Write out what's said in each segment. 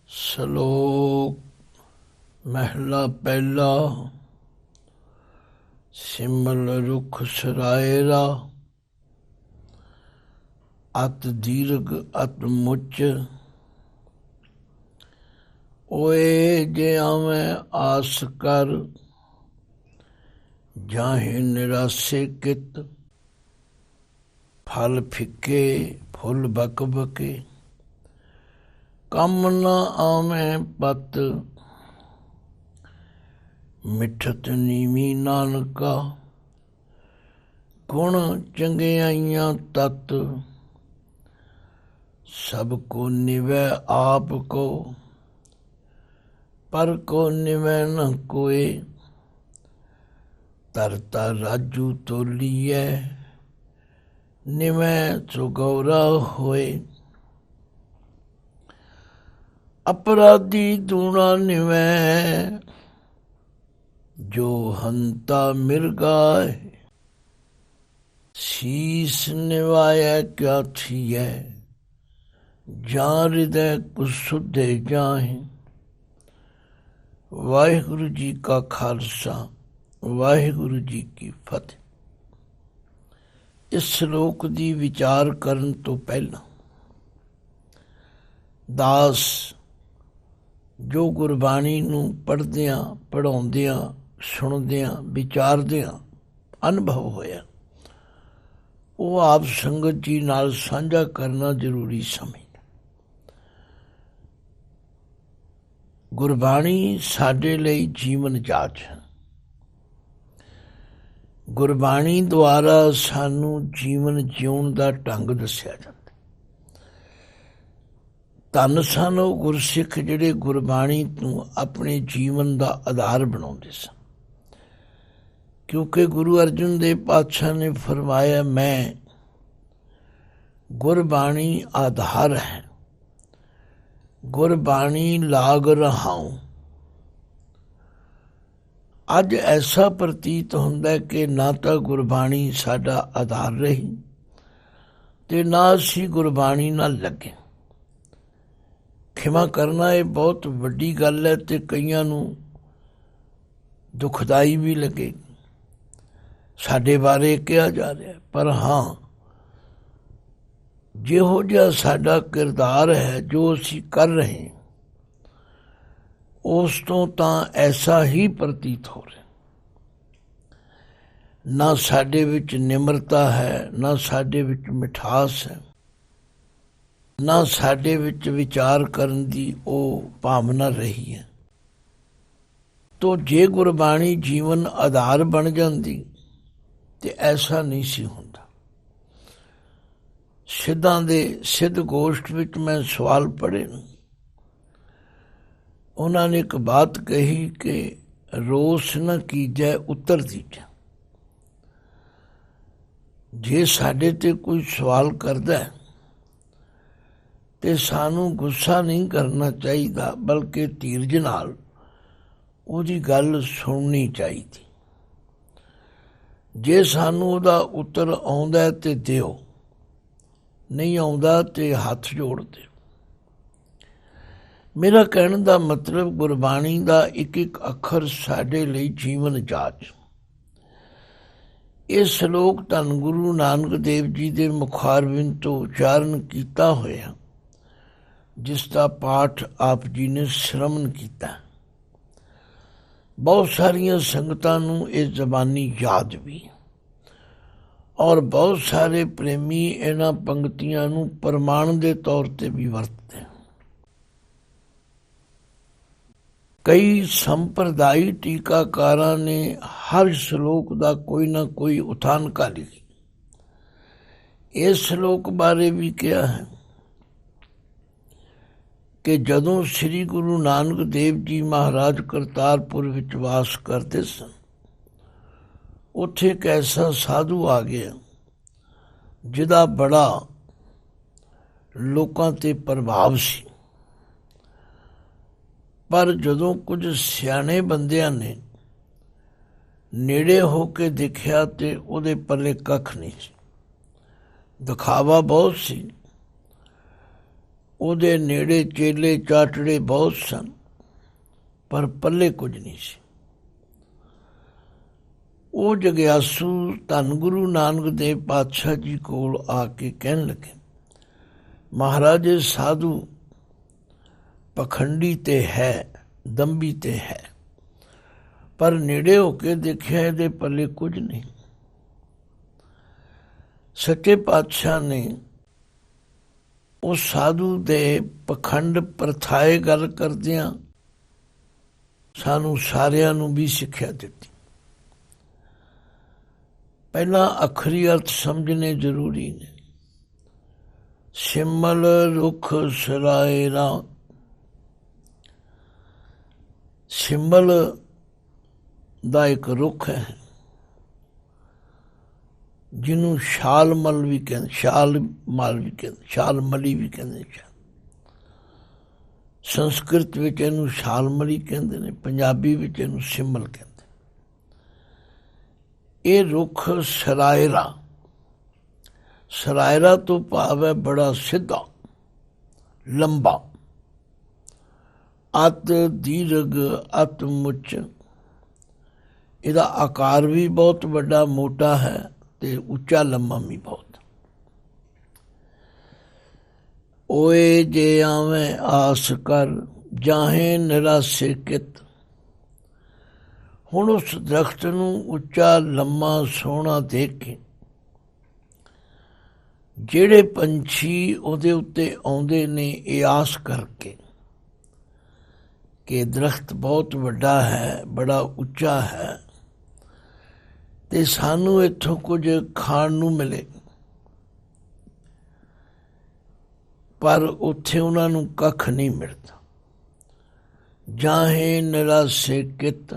ਸ਼ਲੋਕ ਮਹਿਲਾ ਪਹਿਲਾ। ਸਿਮਲ ਰੁਖ ਸਰਾਇਰਾ, ਅਤ ਦੀਰਘ ਅਤ ਮੁੱਚ। ਓਏ ਜੇ ਆਵੇਂ ਆਸ ਕਰ, ਜਾਹੇ ਨਿਰਾਸੇ ਕਿਤ। ਫਲ ਫਿੱਕੇ ਫੁੱਲ ਬਕ ਬਕੇ, ਕੰਮ ਨਾ ਆਵੇਂ ਪਤ। ਮਿੱਠਤ ਨੀਵੀਂ ਨਾਨਕਾ, ਗੁਣ ਚੰਗਿਆਈਆਂ ਤਤ। ਸਭ ਕੋ ਨਿਵੈ ਆਪ ਕੋ, ਪਰ ਕੋ ਨਿਵੈ ਨ ਕੋਇ। ਤਰਤਾ ਰਾਜੂ ਤੋਲੀਐ, ਨਿਵੈ ਸੋ ਗੌਰਾ ਹੋਏ। ਅਪਰਾਧੀ ਦੂਣਾ ਨਿਵੈ, ਜੋ ਹੰਤਾ ਮਿਰਗਾਏ। ਸੀਸ ਨਿਵਾਇਐ ਕਿਆ ਥੀਐ, ਜਾਂ ਹਿਰਦੈ ਕੁ ਸੁਧੇ ਜਾਹੇ। ਵਾਹਿਗੁਰੂ ਜੀ ਕਾ ਖਾਲਸਾ, ਵਾਹਿਗੁਰੂ ਜੀ ਕੀ ਫਤਿਹ। ਇਸ ਸ਼ਲੋਕ ਦੀ ਵਿਚਾਰ ਕਰਨ ਤੋਂ ਪਹਿਲਾਂ ਦਾਸ ਜੋ ਗੁਰਬਾਣੀ ਨੂੰ ਪੜ੍ਹਦਿਆਂ ਪੜ੍ਹਾਉਂਦਿਆਂ ਸੁਣਦਿਆਂ ਵਿਚਾਰਦਿਆਂ ਅਨੁਭਵ ਹੋਇਆ, ਉਹ ਆਪ ਸੰਗਤ ਜੀ ਨਾਲ ਸਾਂਝਾ ਕਰਨਾ ਜ਼ਰੂਰੀ ਸਮਝਦਾ। ਗੁਰਬਾਣੀ ਸਾਡੇ ਲਈ ਜੀਵਨ ਜਾਚ ਹੈ। ਗੁਰਬਾਣੀ ਦੁਆਰਾ ਸਾਨੂੰ ਜੀਵਨ ਜਿਉਣ ਦਾ ਢੰਗ ਦੱਸਿਆ ਜਾਂਦਾ। ਧੰਨ ਸਨ ਉਹ ਗੁਰਸਿੱਖ ਜਿਹੜੇ ਗੁਰਬਾਣੀ ਨੂੰ ਆਪਣੇ ਜੀਵਨ ਦਾ ਆਧਾਰ ਬਣਾਉਂਦੇ ਸਨ, ਕਿਉਂਕਿ ਗੁਰੂ ਅਰਜਨ ਦੇਵ ਪਾਤਸ਼ਾਹ ਨੇ ਫਰਮਾਇਆ, ਮੈਂ ਗੁਰਬਾਣੀ ਆਧਾਰ ਹੈ, ਗੁਰਬਾਣੀ ਲਾਗ ਰਹਾਉ। ਅੱਜ ਐਸਾ ਪ੍ਰਤੀਤ ਹੁੰਦਾ ਕਿ ਨਾ ਤਾਂ ਗੁਰਬਾਣੀ ਸਾਡਾ ਆਧਾਰ ਰਹੀ ਤੇ ਨਾ ਅਸੀਂ ਗੁਰਬਾਣੀ ਨਾਲ ਲੱਗੇ। ਖਿਮਾ ਕਰਨਾ ਇਹ ਬਹੁਤ ਵੱਡੀ ਗੱਲ ਹੈ ਤੇ ਕਈਆਂ ਨੂੰ ਦੁਖਦਾਈ ਵੀ ਲੱਗੇ ਸਾਡੇ ਬਾਰੇ ਕਿਹਾ ਜਾ ਰਿਹਾ। ਪਰ ਹਾਂ, ਜਿਹੋ ਜਿਹਾ ਸਾਡਾ ਕਿਰਦਾਰ ਹੈ, ਜੋ ਅਸੀਂ ਕਰ ਰਹੇ ਹਾਂ, ਉਸ ਤੋਂ ਤਾਂ ਐਸਾ ਹੀ ਪ੍ਰਤੀਤ ਹੋ ਰਿਹਾ। ਨਾ ਸਾਡੇ ਵਿੱਚ ਨਿਮਰਤਾ ਹੈ, ਨਾ ਸਾਡੇ ਵਿੱਚ ਮਿਠਾਸ ਹੈ, ਨਾ ਸਾਡੇ ਵਿੱਚ ਵਿਚਾਰ ਕਰਨ ਦੀ ਉਹ ਭਾਵਨਾ ਰਹੀ ਹੈ। ਤੋ ਜੇ ਗੁਰਬਾਣੀ ਜੀਵਨ ਆਧਾਰ ਬਣ ਜਾਂਦੀ ਤੇ ਐਸਾ ਨਹੀਂ ਸੀ ਹੁੰਦਾ। ਸਿੱਧਾਂ ਦੇ ਸਿੱਧ ਗੋਸ਼ਟ ਵਿੱਚ ਮੈਂ ਸਵਾਲ ਪੜ੍ਹੇ ਨੇ। ਉਹਨਾਂ ਨੇ ਇੱਕ ਬਾਤ ਕਹੀ ਕਿ ਰੋਸ ਨਾ ਕੀਜੈ ਉੱਤਰ ਦੀਜੈ। ਜੇ ਸਾਡੇ ਤੇ ਕੋਈ ਸਵਾਲ ਕਰਦਾ ਹੈ ਤੇ ਸਾਨੂੰ ਗੁੱਸਾ ਨਹੀਂ ਕਰਨਾ ਚਾਹੀਦਾ, ਬਲਕਿ ਧੀਰਜ ਨਾਲ ਉਹਦੀ ਗੱਲ ਸੁਣਨੀ ਚਾਹੀਦੀ। ਜੇ ਸਾਨੂੰ ਉਹਦਾ ਉੱਤਰ ਆਉਂਦਾ ਤੇ ਦਿਓ, ਨਹੀਂ ਆਉਂਦਾ ਤੇ ਹੱਥ ਜੋੜ ਦਿਓ। ਮੇਰਾ ਕਹਿਣ ਦਾ ਮਤਲਬ, ਗੁਰਬਾਣੀ ਦਾ ਇੱਕ ਇੱਕ ਅੱਖਰ ਸਾਡੇ ਲਈ ਜੀਵਨ ਜਾਚ। ਇਹ ਸ਼ਲੋਕ ਧੰਨ ਗੁਰੂ ਨਾਨਕ ਦੇਵ ਜੀ ਦੇ ਮੁਖਾਰਬਿੰਦ ਤੋਂ ਉਚਾਰਨ ਕੀਤਾ ਹੋਇਆ, ਜਿਸ ਦਾ ਪਾਠ ਆਪ ਜੀ ਨੇ ਸ਼ਰਵਣ ਕੀਤਾ। ਬਹੁਤ ਸਾਰੀਆਂ ਸੰਗਤਾਂ ਨੂੰ ਇਹ ਜ਼ਬਾਨੀ ਯਾਦ ਵੀ, ਔਰ ਬਹੁਤ ਸਾਰੇ ਪ੍ਰੇਮੀ ਇਹਨਾਂ ਪੰਕਤੀਆਂ ਨੂੰ ਪ੍ਰਮਾਣ ਦੇ ਤੌਰ ਤੇ ਵੀ ਵਰਤਦੇ। ਕਈ ਸੰਪਰਦਾਈ ਟੀਕਾਕਾਰਾਂ ਨੇ ਹਰ ਸ਼ਲੋਕ ਦਾ ਕੋਈ ਨਾ ਕੋਈ ਉਥਾਨਕਾ ਲਿਖੀ। ਇਸ ਸ਼ਲੋਕ ਬਾਰੇ ਵੀ ਕਿਹਾ ਹੈ ਕਿ ਜਦੋਂ ਸ੍ਰੀ ਗੁਰੂ ਨਾਨਕ ਦੇਵ ਜੀ ਮਹਾਰਾਜ ਕਰਤਾਰਪੁਰ ਵਿੱਚ ਵਾਸ ਕਰਦੇ ਸਨ, ਉੱਥੇ ਇੱਕ ਐਸਾ ਸਾਧੂ ਆ ਗਿਆ ਜਿਹਦਾ ਬੜਾ ਲੋਕਾਂ ਤੇ ਪ੍ਰਭਾਵ ਸੀ। ਪਰ ਜਦੋਂ ਕੁਝ ਸਿਆਣੇ ਬੰਦਿਆਂ ਨੇ ਨੇੜੇ ਹੋ ਕੇ ਦੇਖਿਆ ਤੇ ਉਹਦੇ ਪੱਲੇ ਕੱਖ ਨਹੀਂ ਸੀ। ਦਿਖਾਵਾ ਬਹੁਤ ਸੀ, ਉਹਦੇ ਨੇੜੇ ਚੇਲੇ ਚਾਟੜੇ ਬਹੁਤ ਸਨ, ਪਰ ਪੱਲੇ ਕੁਝ ਨਹੀਂ ਸੀ। ਉਹ ਜਗਿਆਸੂ ਧੰਨ ਗੁਰੂ ਨਾਨਕ ਦੇਵ ਪਾਤਸ਼ਾਹ ਜੀ ਕੋਲ ਆ ਕੇ ਕਹਿਣ ਲੱਗੇ, ਮਹਾਰਾਜ ਇਹ ਸਾਧੂ ਪਖੰਡੀ ਤੇ ਹੈ, ਦੰਭੀ ਤੇ ਹੈ, ਪਰ ਨੇੜੇ ਹੋ ਕੇ ਦੇਖਿਆ ਇਹਦੇ ਪੱਲੇ ਕੁਝ ਨਹੀਂ। ਸੱਚੇ ਪਾਤਸ਼ਾਹ ਨੇ ਉਸ ਸਾਧੂ ਦੇ ਪਖੰਡ ਪ੍ਰਥਾਏ ਗੱਲ ਕਰਦਿਆਂ ਸਾਨੂੰ ਸਾਰਿਆਂ ਨੂੰ ਵੀ ਸਿੱਖਿਆ ਦਿੱਤੀ। ਪਹਿਲਾਂ ਅੱਖਰੀ ਅਰਥ ਸਮਝਣੇ ਜ਼ਰੂਰੀ ਨੇ। ਸਿਮਲ ਰੁੱਖ ਸਰਾਏਰਾ, ਸਿਮਲ ਦਾ ਇੱਕ ਰੁੱਖ ਹੈ ਜਿਹਨੂੰ ਛਾਲਮਲ ਵੀ ਕਹਿੰਦੇ, ਛਾਲਮਲ ਵੀ ਕਹਿੰਦੇ, ਛਾਲਮਲੀ ਵੀ ਕਹਿੰਦੇ। ਸੰਸਕ੍ਰਿਤ ਵਿੱਚ ਇਹਨੂੰ ਛਾਲਮਲੀ ਕਹਿੰਦੇ ਨੇ, ਪੰਜਾਬੀ ਵਿੱਚ ਇਹਨੂੰ ਸਿਮਲ ਕਹਿੰਦੇ। ਇਹ ਰੁੱਖ ਸਰਾਇਰਾ, ਸਰਾਇਰਾ ਤੋਂ ਭਾਵ ਹੈ ਬੜਾ ਸਿੱਧਾ, ਲੰਬਾ। ਅਤ ਦੀਰਘ ਅਤ ਮੁੱਚ, ਇਹਦਾ ਆਕਾਰ ਵੀ ਬਹੁਤ ਵੱਡਾ ਮੋਟਾ ਹੈ ਤੇ ਉੱਚਾ ਲੰਮਾ ਵੀ ਬਹੁਤ। ਓਏ ਜੇ ਆਵੇਂ ਆਸ ਕਰ ਜਾਹੇ ਨਿਰਾਸੇ ਕਿਤ। ਹੁਣ ਉਸ ਦਰਖਤ ਨੂੰ ਉੱਚਾ ਲੰਮਾ ਸੋਹਣਾ ਦੇਖ ਕੇ ਜਿਹੜੇ ਪੰਛੀ ਉਹਦੇ ਉੱਤੇ ਆਉਂਦੇ ਨੇ ਇਹ ਆਸ ਕਰਕੇ ਕਿ ਦਰਖਤ ਬਹੁਤ ਵੱਡਾ ਹੈ, ਬੜਾ ਉੱਚਾ ਹੈ ਤੇ ਸਾਨੂੰ ਇੱਥੋਂ ਕੁਝ ਖਾਣ ਨੂੰ ਮਿਲੇ, ਪਰ ਉੱਥੇ ਉਹਨਾਂ ਨੂੰ ਕੱਖ ਨਹੀਂ ਮਿਲਦਾ। ਜਾਹੇ ਨਿਰਾਸੇ ਕਿਤ,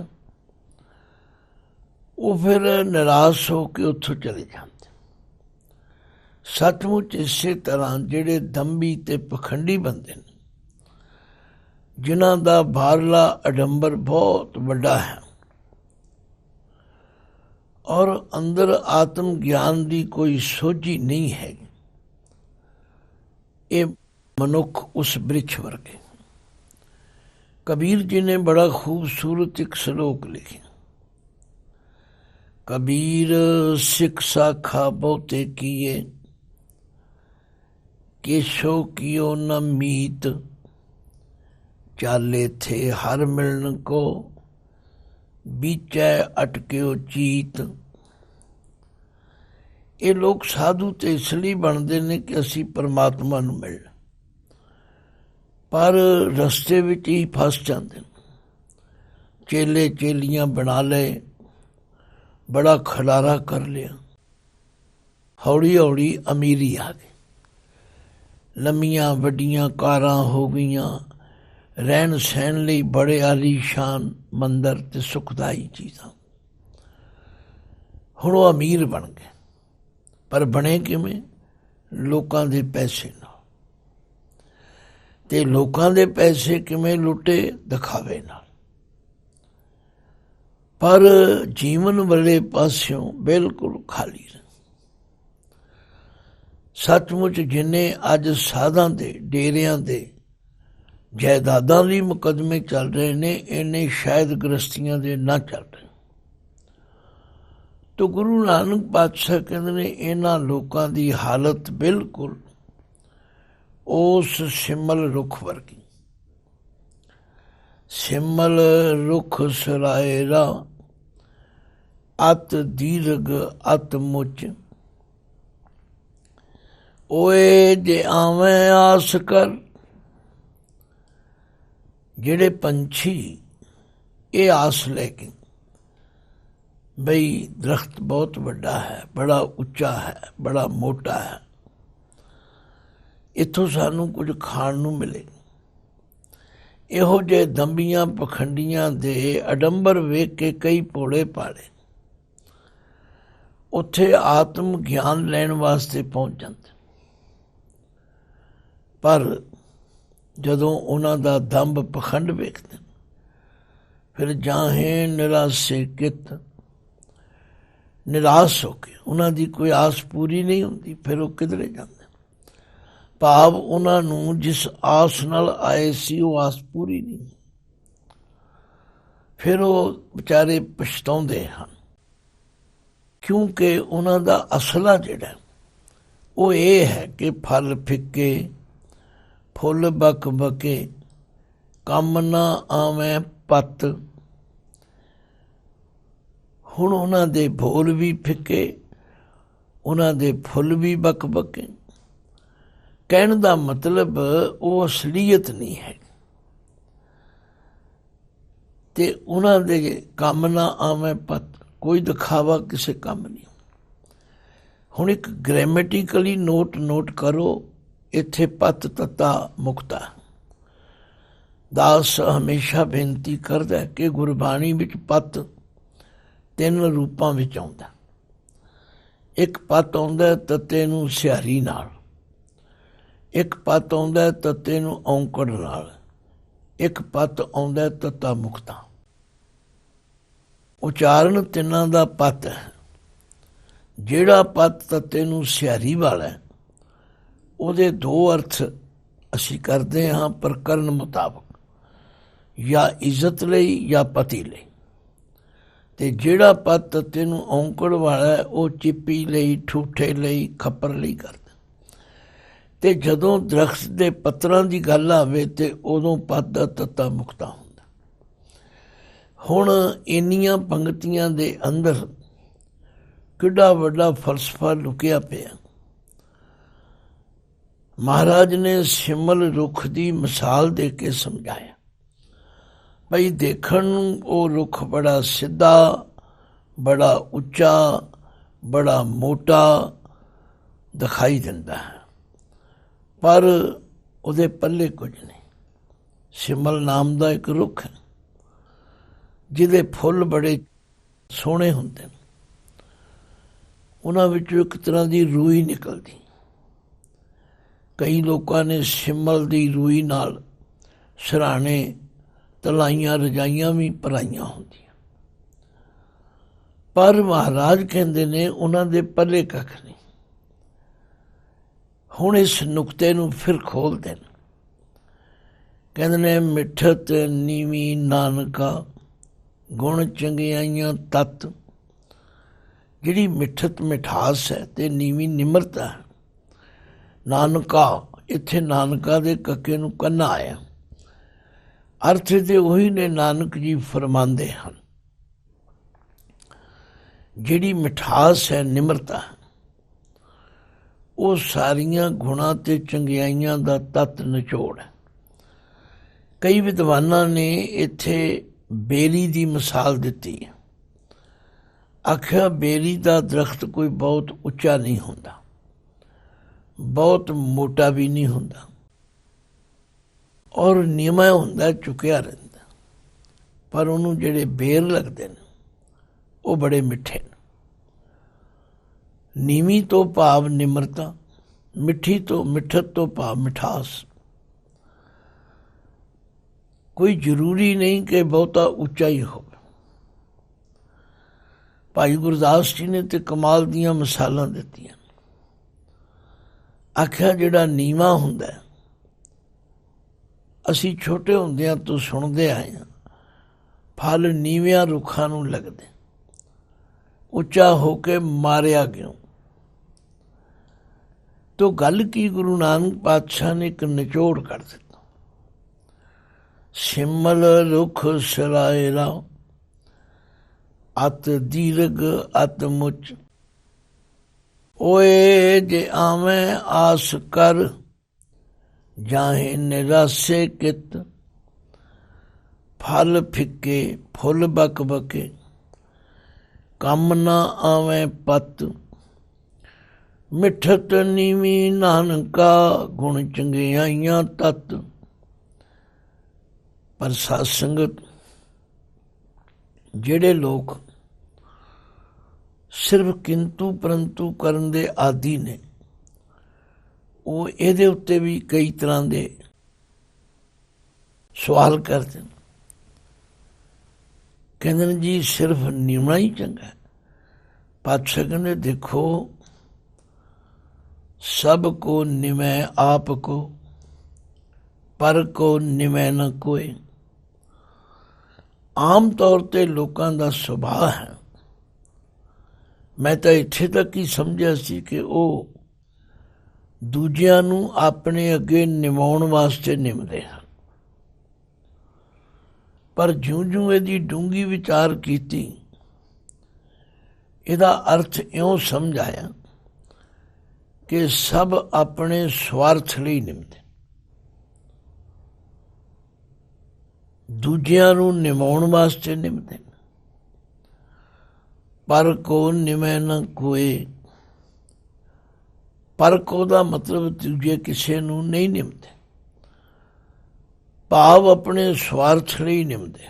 ਉਹ ਫਿਰ ਨਿਰਾਸ਼ ਹੋ ਕੇ ਉੱਥੋਂ ਚਲੇ ਜਾਂਦੇ। ਸੱਚਮੁੱਚ ਇਸੇ ਤਰ੍ਹਾਂ ਜਿਹੜੇ ਦੰਭੀ ਤੇ ਪਖੰਡੀ ਬੰਦੇ ਨੇ, ਜਿਨ੍ਹਾਂ ਦਾ ਬਾਹਰਲਾ ਅਡੰਬਰ ਬਹੁਤ ਵੱਡਾ ਹੈ ਔਰ ਅੰਦਰ ਆਤਮ ਗਿਆਨ ਦੀ ਕੋਈ ਸੋਝੀ ਨਹੀਂ ਹੈ, ਇਹ ਮਨੁੱਖ ਉਸ ਬ੍ਰਿਛ ਵਰਗੇ। ਕਬੀਰ ਜੀ ਨੇ ਬੜਾ ਖੂਬਸੂਰਤ ਇੱਕ ਸ਼ਲੋਕ ਲਿਖਿਆ, ਕਬੀਰ ਸਿੱਖ ਸਾਖਾ ਬਹੁਤੇ ਕੀਏ, ਕੇਸ਼ੋ ਕੀਓ ਨ ਮੀਤ, ਚਾਲੇ ਥੇ ਹਰ ਮਿਲਣ ਕੋ, ਬੀਚੈ ਅਟਕਿਓ ਚੀਤ। ਇਹ ਲੋਕ ਸਾਧੂ ਤੇ ਇਸ ਲਈ ਬਣਦੇ ਨੇ ਕਿ ਅਸੀਂ ਪਰਮਾਤਮਾ ਨੂੰ ਮਿਲਣਾ, ਪਰ ਰਸਤੇ ਵਿੱਚ ਹੀ ਫਸ ਜਾਂਦੇ ਨੇ। ਚੇਲੇ ਚੇਲੀਆਂ ਬਣਾ ਲਏ, ਬੜਾ ਖਲਾਰਾ ਕਰ ਲਿਆ, ਹੌਲੀ ਹੌਲੀ ਅਮੀਰੀ ਆ ਗਈ, ਲੰਮੀਆਂ ਵੱਡੀਆਂ ਕਾਰਾਂ ਹੋ ਗਈਆਂ, ਰਹਿਣ ਸਹਿਣ ਲਈ ਬੜੇ ਆਲੀਸ਼ਾਨ ਮੰਦਰ ਤੇ ਸੁਖਦਾਈ ਚੀਜ਼ਾਂ। ਹੁਣ ਉਹ ਅਮੀਰ ਬਣ ਗਏ, ਪਰ ਬਣੇ ਕਿਵੇਂ? ਲੋਕਾਂ ਦੇ ਪੈਸੇ ਨਾਲ। ਤੇ ਲੋਕਾਂ ਦੇ ਪੈਸੇ ਕਿਵੇਂ ਲੁੱਟੇ? ਦਿਖਾਵੇ ਨਾਲ। ਪਰ ਜੀਵਨ ਵਾਲੇ ਪਾਸਿਓਂ ਬਿਲਕੁਲ ਖਾਲੀ ਰਹੇ। ਸੱਚਮੁੱਚ ਜਿੰਨੇ ਅੱਜ ਸਾਧਾਂ ਦੇ, ਡੇਰਿਆਂ ਦੇ, ਜਾਇਦਾਦਾਂ ਲਈ ਮੁਕੱਦਮੇ ਚੱਲ ਰਹੇ ਨੇ, ਇਹਨੇ ਸ਼ਾਇਦ ਗ੍ਰਸਤੀਆਂ ਦੇ ਨਾ ਚੱਲ ਰਹੇ। ਤੋ ਗੁਰੂ ਨਾਨਕ ਪਾਤਸ਼ਾਹ ਕਹਿੰਦੇ ਨੇ ਇਹਨਾਂ ਲੋਕਾਂ ਦੀ ਹਾਲਤ ਬਿਲਕੁਲ ਉਸ ਸਿਮਲ ਰੁੱਖ ਵਰਗੀ। ਸਿਮਲ ਰੁੱਖ ਸਰਾਏਰਾ, ਅਤ ਦੀਰਘ ਅਤ ਮੁੱਚ। ਓਏ ਜੇ ਆਵੇਂ ਆਸ ਕਰ, ਜਿਹੜੇ ਪੰਛੀ ਇਹ ਆਸ ਲੈ ਕੇ ਬਈ ਦਰਖਤ ਬਹੁਤ ਵੱਡਾ ਹੈ, ਬੜਾ ਉੱਚਾ ਹੈ, ਬੜਾ ਮੋਟਾ ਹੈ, ਇੱਥੋਂ ਸਾਨੂੰ ਕੁਝ ਖਾਣ ਨੂੰ ਮਿਲੇ, ਇਹੋ ਜਿਹੇ ਦੰਬੀਆਂ ਪਖੰਡੀਆਂ ਦੇ ਅਡੰਬਰ ਵੇਖ ਕੇ ਕਈ ਭੋਲੇ ਭਾਲੇ ਉੱਥੇ ਆਤਮ ਗਿਆਨ ਲੈਣ ਵਾਸਤੇ ਪਹੁੰਚ ਜਾਂਦੇ। ਪਰ ਜਦੋਂ ਉਹਨਾਂ ਦਾ ਦੰਭ ਪਖੰਡ ਵੇਖਦੇ ਫਿਰ ਜਾਹੇ ਨਿਰਾਸੇ ਕਿਤ, ਨਿਰਾਸ਼ ਹੋ ਕੇ, ਉਹਨਾਂ ਦੀ ਕੋਈ ਆਸ ਪੂਰੀ ਨਹੀਂ ਹੁੰਦੀ, ਫਿਰ ਉਹ ਕਿਧਰੇ ਜਾਂਦੇ। ਭਾਵ ਉਹਨਾਂ ਨੂੰ ਜਿਸ ਆਸ ਨਾਲ ਆਏ ਸੀ ਉਹ ਆਸ ਪੂਰੀ ਨਹੀਂ, ਫਿਰ ਉਹ ਵਿਚਾਰੇ ਪਛਤਾਉਂਦੇ ਹਨ, ਕਿਉਂਕਿ ਉਹਨਾਂ ਦਾ ਅਸਲਾ ਜਿਹੜਾ ਉਹ ਇਹ ਹੈ ਕਿ ਫਲ ਫਿੱਕੇ ਫੁੱਲ ਬਕ ਬਕੇ, ਕੰਮ ਨਾ ਆਵੇਂ ਪੱਤ। ਹੁਣ ਉਹਨਾਂ ਦੇ ਫੁੱਲ ਵੀ ਫਿੱਕੇ, ਉਹਨਾਂ ਦੇ ਫੁੱਲ ਵੀ ਬਕ ਬਕੇ। ਕਹਿਣ ਦਾ ਮਤਲਬ ਉਹ ਅਸਲੀਅਤ ਨਹੀਂ ਹੈ, ਤੇ ਉਹਨਾਂ ਦੇ ਕੰਮ ਨਾ ਆਵੇਂ ਪੱਤ, ਕੋਈ ਦਿਖਾਵਾ ਕਿਸੇ ਕੰਮ ਨਹੀਂ। ਹੁਣ ਇੱਕ ਗ੍ਰਾਮੈਟਿਕਲੀ ਨੋਟ ਕਰੋ, ਇੱਥੇ ਪੱਤ ਤੱਤਾ ਮੁਕਤਾ। ਦਾਸ ਹਮੇਸ਼ਾ ਬੇਨਤੀ ਕਰਦਾ ਕਿ ਗੁਰਬਾਣੀ ਵਿੱਚ ਪੱਤ 3 ਰੂਪਾਂ ਵਿੱਚ ਆਉਂਦਾ। ਇੱਕ ਪੱਤ ਆਉਂਦਾ ਤੱਤੇ ਨੂੰ ਸਿਹਾਰੀ ਨਾਲ, ਇੱਕ ਪੱਤ ਆਉਂਦਾ ਤੱਤੇ ਨੂੰ ਔਂਕੜ ਨਾਲ, ਇੱਕ ਪੱਤ ਆਉਂਦਾ ਤੱਤਾ ਮੁਕਤਾ। ਉਚਾਰਨ ਤਿੰਨਾਂ ਦਾ ਪੱਤ ਹੈ। ਜਿਹੜਾ ਪੱਤ ਤੱਤੇ ਨੂੰ ਸਿਹਾਰੀ ਵਾਲਾ ਹੈ, ਉਹਦੇ 2 ਅਰਥ ਅਸੀਂ ਕਰਦੇ ਹਾਂ ਪ੍ਰਕਰਨ ਮੁਤਾਬਕ, ਜਾਂ ਇੱਜ਼ਤ ਲਈ ਜਾਂ ਪਤੀ ਲਈ। ਤੇ ਜਿਹੜਾ ਪੱਤ ਤੱਤੇ ਨੂੰ ਔਂਕੜ ਵਾਲਾ ਹੈ, ਉਹ ਚਿੱਪੀ ਲਈ, ਠੂਠੇ ਲਈ, ਖੱਪਰ ਲਈ ਕਰਦਾ। ਤੇ ਜਦੋਂ ਦਰਖਤ ਦੇ ਪੱਤਰਾਂ ਦੀ ਗੱਲ ਆਵੇ ਤੇ ਉਦੋਂ ਪੱਤ ਦਾ ਤੱਤਾ ਮੁਕਤਾ ਹੁੰਦਾ। ਹੁਣ ਇੰਨੀਆਂ ਪੰਗਤੀਆਂ ਦੇ ਅੰਦਰ ਕਿੱਡਾ ਵੱਡਾ ਫਲਸਫਾ ਲੁਕਿਆ ਪਿਆ। ਮਹਾਰਾਜ ਨੇ ਸਿਮਲ ਰੁੱਖ ਦੀ ਮਿਸਾਲ ਦੇ ਕੇ ਸਮਝਾਇਆ, ਭਈ ਦੇਖਣ ਨੂੰ ਉਹ ਰੁੱਖ ਬੜਾ ਸਿੱਧਾ, ਬੜਾ ਉੱਚਾ, ਬੜਾ ਮੋਟਾ ਦਿਖਾਈ ਦਿੰਦਾ ਹੈ, ਪਰ ਉਹਦੇ ਪੱਲੇ ਕੁਝ ਨਹੀਂ। ਸਿਮਲ ਨਾਮ ਦਾ ਇੱਕ ਰੁੱਖ ਹੈ ਜਿਹਦੇ ਫੁੱਲ ਬੜੇ ਸੋਹਣੇ ਹੁੰਦੇ ਨੇ, ਉਹਨਾਂ ਵਿੱਚੋਂ ਇੱਕ ਤਰ੍ਹਾਂ ਦੀ ਰੂਈ ਨਿਕਲਦੀ। ਕਈ ਲੋਕਾਂ ਨੇ ਸਿਮਲ ਦੀ ਰੂਈ ਨਾਲ ਸਿਰਹਾਣੇ, ਤਲਾਈਆਂ, ਰਜਾਈਆਂ ਵੀ ਭਰਾਈਆਂ ਹੁੰਦੀਆਂ, ਪਰ ਮਹਾਰਾਜ ਕਹਿੰਦੇ ਨੇ ਉਹਨਾਂ ਦੇ ਪੱਲੇ ਕੱਖ ਨਹੀਂ। ਹੁਣ ਇਸ ਨੁਕਤੇ ਨੂੰ ਫਿਰ ਖੋਲ੍ਹਦੇ ਨੇ, ਕਹਿੰਦੇ ਨੇ ਮਿੱਠਤ ਨੀਵੀਂ ਨਾਨਕਾ, ਗੁਣ ਚੰਗਿਆਈਆਂ ਤੱਤ। ਜਿਹੜੀ ਮਿੱਠਤ ਮਿਠਾਸ ਹੈ ਤੇ ਨੀਵੀਂ ਨਿਮਰਤਾ ਹੈ, ਨਾਨਕਾ, ਇੱਥੇ ਨਾਨਕਾ ਦੇ ਕੱਕੇ ਨੂੰ ਕੰਨਾ ਆਇਆ। ਅਰਥ ਤੇ ਉਹੀ ਨੇ ਨਾਨਕ ਜੀ ਫਰਮਾਉਂਦੇ ਹਨ। ਜਿਹੜੀ ਮਿਠਾਸ ਹੈ, ਨਿਮਰਤਾ, ਉਹ ਸਾਰੀਆਂ ਗੁਣਾਂ ਤੇ ਚੰਗਿਆਈਆਂ ਦਾ ਤੱਤ ਨਿਚੋੜ ਹੈ। ਕਈ ਵਿਦਵਾਨਾਂ ਨੇ ਇੱਥੇ ਬੇਰੀ ਦੀ ਮਿਸਾਲ ਦਿੱਤੀ ਹੈ। ਆਖਿਆ ਬੇਰੀ ਦਾ ਦਰਖਤ ਕੋਈ ਬਹੁਤ ਉੱਚਾ ਨਹੀਂ ਹੁੰਦਾ, ਬਹੁਤ ਮੋਟਾ ਵੀ ਨਹੀਂ ਹੁੰਦਾ, ਔਰ ਨੀਵਾਂ ਹੁੰਦਾ, ਝੁਕਿਆ ਰਹਿੰਦਾ, ਪਰ ਉਹਨੂੰ ਜਿਹੜੇ ਬੇਰ ਲੱਗਦੇ ਨੇ ਉਹ ਬੜੇ ਮਿੱਠੇ ਨੇ। ਨੀਵੀਂ ਤੋਂ ਭਾਵ ਨਿਮਰਤਾ, ਮਿੱਠਤ ਤੋਂ ਭਾਵ ਮਿਠਾਸ। ਕੋਈ ਜ਼ਰੂਰੀ ਨਹੀਂ ਕਿ ਬਹੁਤਾ ਉੱਚਾ ਹੀ ਹੋਵੇ। ਭਾਈ ਗੁਰਦਾਸ ਜੀ ਨੇ ਤੇ ਕਮਾਲ ਦੀਆਂ ਮਿਸਾਲਾਂ ਦਿੱਤੀਆਂ। ਆਖਿਆ ਜਿਹੜਾ ਨੀਵਾਂ ਹੁੰਦਾ, ਅਸੀਂ ਛੋਟੇ ਹੁੰਦਿਆਂ ਤੋਂ ਸੁਣਦੇ ਆਏ ਹਾਂ, ਫਲ ਨੀਵਿਆਂ ਰੁੱਖਾਂ ਨੂੰ ਲੱਗਦੇ, ਉੱਚਾ ਹੋ ਕੇ ਮਾਰਿਆ ਗਿਓ। ਤੋ ਗੱਲ ਕੀ ਗੁਰੂ ਨਾਨਕ ਪਾਤਸ਼ਾਹ ਨੇ ਇੱਕ ਨਿਚੋੜ ਕਰ ਦਿੱਤਾ। ਸਿਮਲ ਰੁੱਖ ਸਰਾਇਰਾ, ਅਤ ਦੀਰਘ ਅਤ ਮੁੱਚ। ਓਏ ਜੇ ਆਵੇਂ ਆਸ ਕਰ, ਜਾਹੇ ਨਿਰਾਸੇ ਕਿਤ। ਫਲ ਫਿੱਕੇ ਫੁੱਲ ਬਕ ਬਕੇ, ਕੰਮ ਨਾ ਆਵੇਂ ਪੱਤ। ਮਿੱਠਤ ਨੀਵੀਂ ਨਾਨਕਾ, ਗੁਣ ਚੰਗਿਆਈਆਂ ਤੱਤ। ਪਰ ਸਾਧ ਸੰਗਤ, ਜਿਹੜੇ ਲੋਕ ਸਿਰਫ ਕਿੰਤੂ ਪਰੰਤੂ ਕਰਨ ਦੇ ਆਦੀ ਨੇ, ਉਹ ਇਹਦੇ ਉੱਤੇ ਵੀ ਕਈ ਤਰ੍ਹਾਂ ਦੇ ਸਵਾਲ ਕਰਦੇ ਨੇ। ਕਹਿੰਦੇ ਨੇ ਜੀ ਸਿਰਫ ਨਿਮਣਾ ਹੀ ਚੰਗਾ, पातशाह कहते देखो, सब को निमय आप को, पर को निमय न कोई। आम तौर ते लोगों का सुभाव है, मैं तो इत्थे तक ही समझिया सी कि ਉਹ ਦੂਜਿਆਂ ਨੂੰ ਆਪਣੇ ਅੱਗੇ ਨਿਮਾਉਣ ਵਾਸਤੇ ਨਿਮਦੇ ਹਨ, ਪਰ ਜਿਉਂ-ਜਿਉਂ ਇਹਦੀ ਡੂੰਘੀ ਵਿਚਾਰ ਕੀਤੀ, ਇਹਦਾ ਅਰਥ ਇਉਂ ਸਮਝ ਆਇਆ ਕਿ ਸਭ ਆਪਣੇ ਸਵਾਰਥ ਲਈ ਨਿਮਦੇ, ਦੂਜਿਆਂ ਨੂੰ ਨਿਮਾਉਣ ਵਾਸਤੇ ਨਿਮਦੇ। ਪਰ ਕੋ ਨਿਮੈ ਨ ਕੋਏ, ਪਰ ਕੋ ਦਾ ਮਤਲਬ ਦੂਜੇ ਕਿਸੇ ਨੂੰ ਨਹੀਂ ਨਿਮਦੇ, ਭਾਵ ਆਪਣੇ ਸਵਾਰਥ ਲਈ ਨਿਮਦੇ,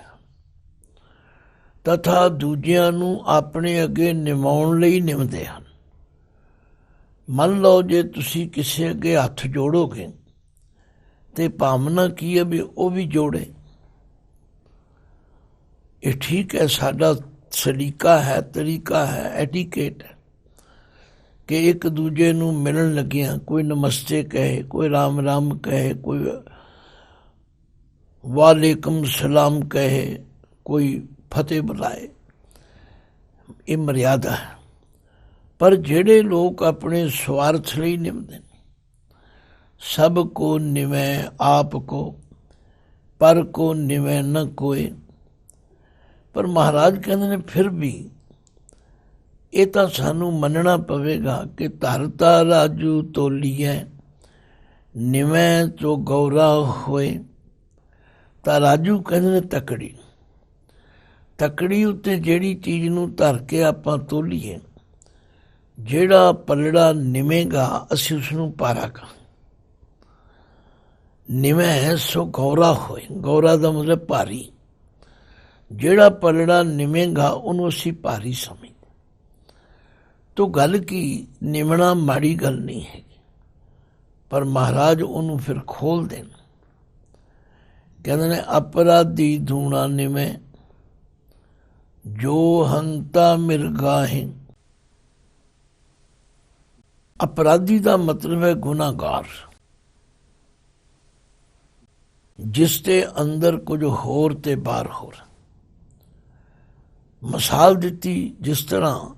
ਤਥਾ ਦੂਜਿਆਂ ਨੂੰ ਆਪਣੇ ਅੱਗੇ ਨਿਮਾਉਣ ਲਈ ਨਿਮਦੇ ਹਨ। ਮੰਨ ਲਓ ਜੇ ਤੁਸੀਂ ਕਿਸੇ ਅੱਗੇ ਹੱਥ ਜੋੜੋਗੇ ਤੇ ਭਾਵਨਾ ਕੀ ਹੈ ਵੀ ਉਹ ਵੀ ਜੋੜੇ। ਇਹ ਠੀਕ ਹੈ, ਸਾਡਾ ਸਲੀਕਾ ਹੈ, ਤਰੀਕਾ ਹੈ, ਐਟੀਕੇਟ ਹੈ ਕਿ ਇੱਕ ਦੂਜੇ ਨੂੰ ਮਿਲਣ ਲੱਗਿਆਂ ਕੋਈ ਨਮਸਤੇ ਕਹੇ, ਕੋਈ ਰਾਮ ਰਾਮ ਕਹੇ, ਕੋਈ ਵਾਲੇਕਮ ਸਲਾਮ ਕਹੇ, ਕੋਈ ਫਤਿਹ ਬੁਲਾਏ। ਇਹ ਮਰਿਆਦਾ ਹੈ। ਪਰ ਜਿਹੜੇ ਲੋਕ ਆਪਣੇ ਸਵਾਰਥ ਲਈ ਨਿਮਦੇ, ਸਭ ਕੋ ਨਿਮੈ ਆਪ ਕੋ, ਪਰ ਕੋ ਨਿਮੈ ਨ ਕੋਏ। ਪਰ ਮਹਾਰਾਜ ਕਹਿੰਦੇ ਨੇ ਫਿਰ ਵੀ ਇਹ ਤਾਂ ਸਾਨੂੰ ਮੰਨਣਾ ਪਵੇਗਾ ਕਿ ਧਰਤਾ ਰਾਜੂ ਤੋਲੀਐ, ਨਿਮੈ ਤੋਂ ਗੌਰਾ ਹੋਏ। ਤਾਂ ਰਾਜੂ ਕਹਿੰਦੇ ਨੇ ਤਕੜੀ, ਤਕੜੀ ਉੱਤੇ ਜਿਹੜੀ ਚੀਜ਼ ਨੂੰ ਧਰ ਕੇ ਆਪਾਂ ਤੋਲੀਏ, ਜਿਹੜਾ ਪਲੜਾ ਨਿਵੇਗਾ ਅਸੀਂ ਉਸਨੂੰ ਭਾਰਾ ਕਹਾਂਗੇ। ਨਿਮੈ ਸੋ ਗੌਰਾ ਹੋਏ, ਗੌਰਾ ਦਾ ਮਤਲਬ ਭਾਰੀ। ਜਿਹੜਾ ਪਲੜਾ ਨਿਵੇਗਾ ਉਹਨੂੰ ਅਸੀਂ ਭਾਰੀ ਸਮਝਦੇ। ਤੋ ਗੱਲ ਕੀ, ਨਿਮਣਾ ਮਾੜੀ ਗੱਲ ਨਹੀਂ ਹੈਗੀ, ਪਰ ਮਹਾਰਾਜ ਉਹਨੂੰ ਫਿਰ ਖੋਲ੍ਹਦੇ ਨੇ। ਕਹਿੰਦੇ ਨੇ ਅਪਰਾਧੀ ਧੂਣਾ ਨਿਮੈ, ਜੋ ਹੰਤਾ ਮਿਰਗਾਹੇ। ਅਪਰਾਧੀ ਦਾ ਮਤਲਬ ਹੈ ਗੁਨਾਹਗਾਰ, ਜਿਸ ਦੇ ਅੰਦਰ ਕੁਝ ਹੋਰ ਤੇ ਬਾਹਰ ਹੋਰ। ਮਿਸਾਲ ਦਿੱਤੀ, ਜਿਸ ਤਰ੍ਹਾਂ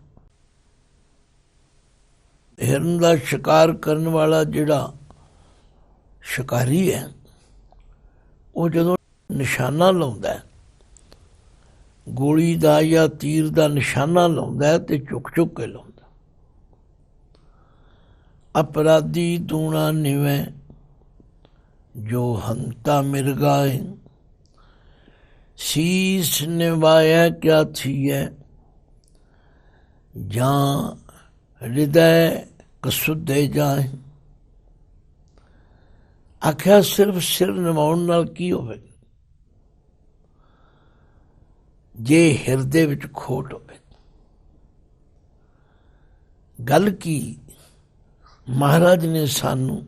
ਹਿਰਨ ਦਾ ਸ਼ਿਕਾਰ ਕਰਨ ਵਾਲਾ ਜਿਹੜਾ ਸ਼ਿਕਾਰੀ ਹੈ, ਉਹ ਜਦੋਂ ਨਿਸ਼ਾਨਾ ਲਾਉਂਦਾ ਹੈ, ਗੋਲੀ ਦਾ ਜਾਂ ਤੀਰ ਦਾ ਨਿਸ਼ਾਨਾ ਲਾਉਂਦਾ ਹੈ ਤੇ ਚੁੱਕ ਚੁੱਕ ਕੇ ਲਾਉਂਦਾ। ਅਪਰਾਧੀ ਦੂਣਾ ਨਿਵੈ, ਜੋ ਹੰਤਾ ਮਿਰਗਾਏ। ਸੀਸ ਨਿਵਾਇਆ ਕਿਆ ਥੀਐ, ਜਾਂ ਹਿਰਦੈ ਕਸੁੱਧੇ ਜਾਏ। ਆਖਿਆ ਸਿਰਫ ਸਿਰ ਨਿਵਾਉਣ ਨਾਲ ਕੀ ਹੋਵੇਗਾ ਜੇ ਹਿਰਦੇ ਵਿੱਚ ਖੋਟ ਹੋਵੇ। ਗੱਲ ਕੀ, ਮਹਾਰਾਜ ਨੇ ਸਾਨੂੰ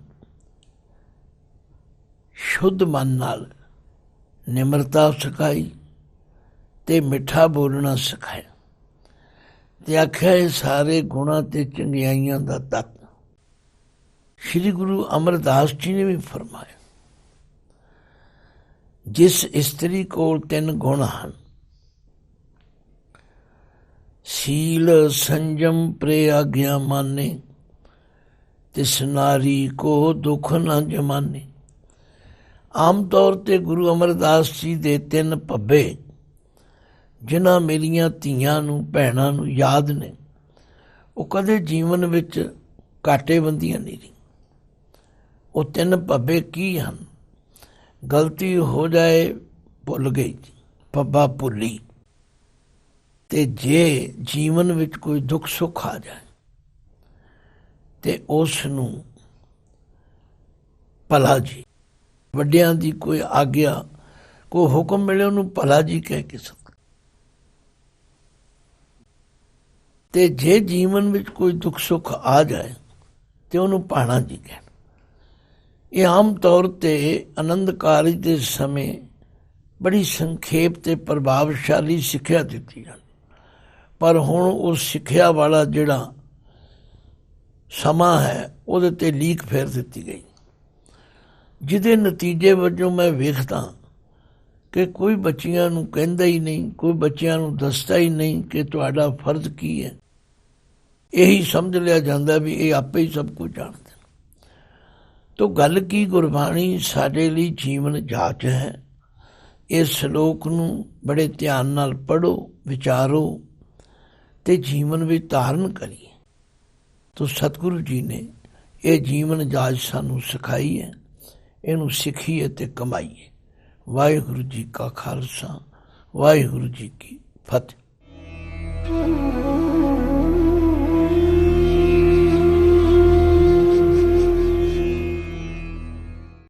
ਸ਼ੁੱਧ ਮਨ ਨਾਲ ਨਿਮਰਤਾ ਸਿਖਾਈ ਤੇ ਮਿੱਠਾ ਬੋਲਣਾ ਸਿਖਾਇਆ, ਤੇ ਆਖਿਆ ਇਹ ਸਾਰੇ ਗੁਣਾਂ ਤੇ ਚੰਗਿਆਈਆਂ ਦਾ ਤੱਤ। ਸ਼੍ਰੀ ਗੁਰੂ ਅਮਰਦਾਸ ਜੀ ਨੇ ਵੀ ਫਰਮਾਇਆ, ਜਿਸ ਇਸਤਰੀ ਕੋਲ 3 ਗੁਣ ਹਨ, ਸੀਲ ਸੰਜਮ ਪ੍ਰੇ ਆਗਿਆ ਮਾਨੇ, ਤਿਸ ਨਾਰੀ ਕੋ ਦੁੱਖ ਨਾ ਜਮਾਨੇ। ਆਮ ਤੌਰ ਤੇ ਗੁਰੂ ਅਮਰਦਾਸ ਜੀ ਦੇ 3 ਭੱਬੇ ਜਿਨ੍ਹਾਂ ਮੇਰੀਆਂ ਧੀਆਂ ਨੂੰ, ਭੈਣਾਂ ਨੂੰ ਯਾਦ ਨੇ, ਉਹ ਕਦੇ ਜੀਵਨ ਵਿੱਚ ਘਾਟੇ ਬੰਦੀਆਂ ਨਹੀਂ ਰਹੀ। ਉਹ 3 ਭੱਬੇ ਕੀ ਹਨ? ਗਲਤੀ ਹੋ ਜਾਏ, ਭੁੱਲ ਗਈ, ਪੱਬਾ ਭੁੱਲੀ। ਤੇ ਜੇ ਜੀਵਨ ਵਿੱਚ ਕੋਈ ਦੁੱਖ ਸੁੱਖ ਆ ਜਾਏ ਤੇ ਉਸ ਨੂੰ ਭਲਾ ਜੀ, ਵੱਡਿਆਂ ਦੀ ਕੋਈ ਆਗਿਆ, ਕੋਈ ਹੁਕਮ ਮਿਲੇ, ਉਹਨੂੰ ਭਲਾ ਜੀ ਕਹਿ ਕੇ ਸਕਦਾ। ਤੇ ਜੇ ਜੀਵਨ ਵਿੱਚ ਕੋਈ ਦੁੱਖ ਸੁੱਖ ਆ ਜਾਏ ਤੇ ਉਹਨੂੰ ਭਾਣਾ ਜੀ ਕਹਿਣਾ। ਇਹ ਆਮ ਤੌਰ ਤੇ ਆਨੰਦ ਕਾਰਜ ਦੇ ਸਮੇਂ ਬੜੀ ਸੰਖੇਪ ਤੇ ਪ੍ਰਭਾਵਸ਼ਾਲੀ ਸਿੱਖਿਆ ਦਿੱਤੀ ਜਾਂਦੀ। ਪਰ ਹੁਣ ਉਸ ਸਿੱਖਿਆ ਵਾਲਾ ਜਿਹੜਾ ਸਮਾਂ ਹੈ ਉਹਦੇ 'ਤੇ ਲੀਕ ਫੇਰ ਦਿੱਤੀ ਗਈ, ਜਿਹਦੇ ਨਤੀਜੇ ਵਜੋਂ ਮੈਂ ਵੇਖਦਾ ਕਿ ਕੋਈ ਬੱਚਿਆਂ ਨੂੰ ਕਹਿੰਦਾ ਹੀ ਨਹੀਂ, ਕੋਈ ਬੱਚਿਆਂ ਨੂੰ ਦੱਸਦਾ ਹੀ ਨਹੀਂ ਕਿ ਤੁਹਾਡਾ ਫਰਜ਼ ਕੀ ਹੈ। ਇਹੀ ਸਮਝ ਲਿਆ ਜਾਂਦਾ ਵੀ ਇਹ ਆਪੇ ਹੀ ਸਭ ਕੁਝ ਜਾਣਦੇ। ਤੋ ਗੱਲ ਕੀ, ਗੁਰਬਾਣੀ ਸਾਡੇ ਲਈ ਜੀਵਨ ਜਾਂਚ ਹੈ। ਇਸ ਸ਼ਲੋਕ ਨੂੰ ਬੜੇ ਧਿਆਨ ਨਾਲ ਪੜ੍ਹੋ, ਵਿਚਾਰੋ ਤੇ ਜੀਵਨ ਵਿੱਚ ਧਾਰਨ ਕਰੀਏ। ਤੋ ਸਤਿਗੁਰੂ ਜੀ ਨੇ ਇਹ ਜੀਵਨ ਜਾਂਚ ਸਾਨੂੰ ਸਿਖਾਈ ਹੈ, ਇਹਨੂੰ ਸਿੱਖੀਏ ਤੇ ਕਮਾਈਏ। ਵਾਹਿਗੁਰੂ ਜੀ ਕਾ ਖਾਲਸਾ, ਵਾਹਿਗੁਰੂ ਜੀ ਕੀ ਫਤਿਹ।